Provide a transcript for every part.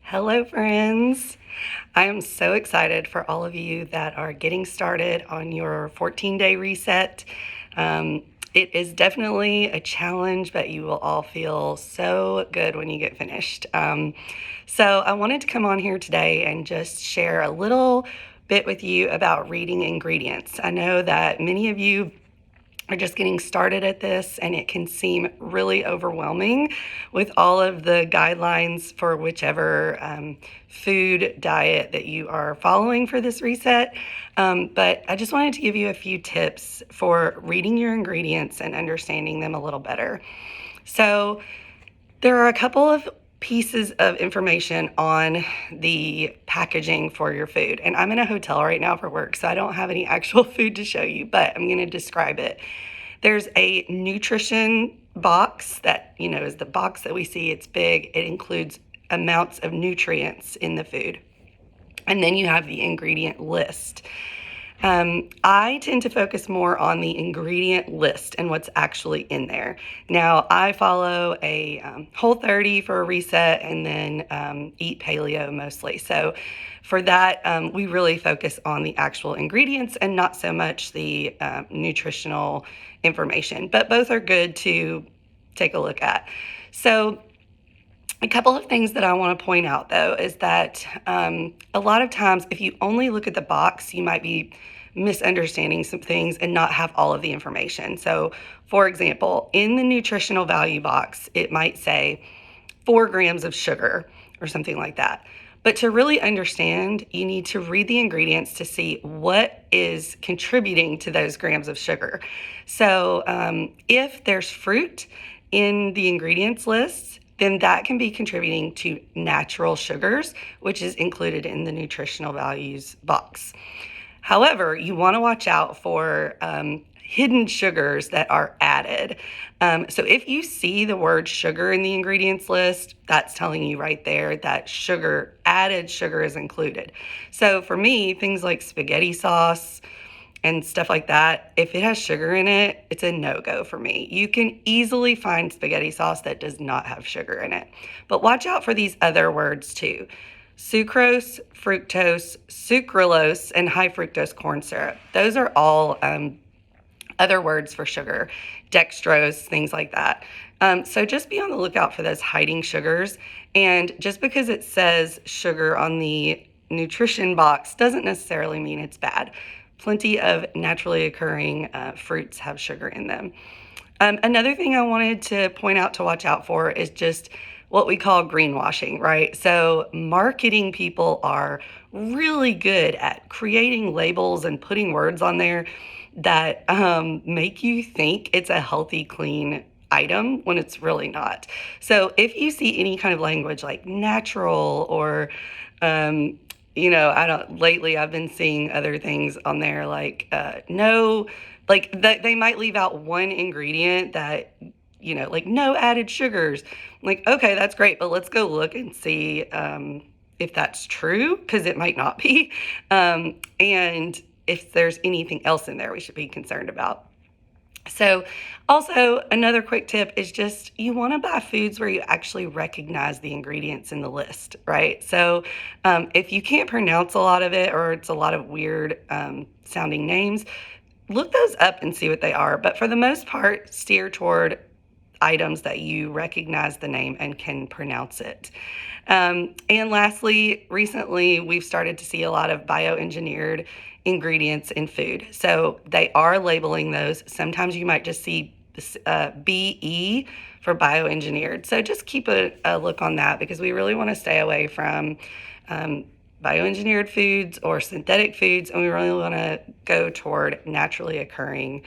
Hello, friends. I am so excited for all of you that are getting started on your 14-day reset. It is definitely a challenge, but you will all feel so good when you get finished. So I wanted to come on here today and just share a little bit with you about reading ingredients. I know that many of you are just getting started at this, and it can seem really overwhelming with all of the guidelines for whichever food diet that you are following for this reset. But I just wanted to give you a few tips for reading your ingredients and understanding them a little better. So there are a couple of pieces of information on the packaging for your food. And I'm in a hotel right now for work, so I don't have any actual food to show you, but I'm going to describe it. There's a nutrition box that, is the box that we see. It's big. It includes amounts of nutrients in the food. And then you have the ingredient list. I tend to focus more on the ingredient list and what's actually in there. Now, I follow a Whole30 for a reset and then eat paleo mostly. So for that, we really focus on the actual ingredients and not so much the nutritional information, but both are good to take a look at. So a couple of things that I want to point out, though, is that a lot of times if you only look at the box, you might be misunderstanding some things and not have all of the information. So, for example, in the nutritional value box, it might say 4 grams of sugar or something like that. But to really understand, you need to read the ingredients to see what is contributing to those grams of sugar. So if there's fruit in the ingredients list, then that can be contributing to natural sugars, which is included in the nutritional values box. However, you want to watch out for hidden sugars that are added. So if you see the word sugar in the ingredients list, that's telling you right there that added sugar is included. So for me, things like spaghetti sauce and stuff like that, if it has sugar in it, it's a no-go for me. You can easily find spaghetti sauce that does not have sugar in it. But watch out for these other words too. Sucrose, fructose, sucralose, and high fructose corn syrup. Those are all other words for sugar, dextrose, things like that. So just be on the lookout for those hiding sugars. And just because it says sugar on the nutrition box doesn't necessarily mean it's bad. Plenty of naturally occurring fruits have sugar in them. Another thing I wanted to point out to watch out for is just what we call greenwashing, right? So marketing people are really good at creating labels and putting words on there that make you think it's a healthy, clean item when it's really not. So if you see any kind of language like natural or lately I've been seeing other things on there like no, like that they might leave out one ingredient that, like no added sugars. Like, okay, that's great, but let's go look and see if that's true, because it might not be. And if there's anything else in there we should be concerned about. So also another quick tip is just you want to buy foods where you actually recognize the ingredients in the list, right? So if you can't pronounce a lot of it or it's a lot of weird sounding names, look those up and see what they are. But for the most part, steer toward items that you recognize the name and can pronounce it. And lastly, recently we've started to see a lot of bioengineered ingredients in food. So they are labeling those. Sometimes you might just see BE for bioengineered. So just keep a look on that, because we really want to stay away from bioengineered foods or synthetic foods, and we really want to go toward naturally occurring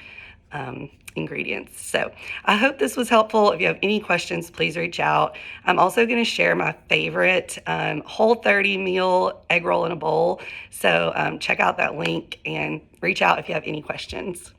ingredients. So I hope this was helpful. If you have any questions, please reach out. I'm also going to share my favorite Whole30 meal egg roll in a bowl. So check out that link and reach out if you have any questions.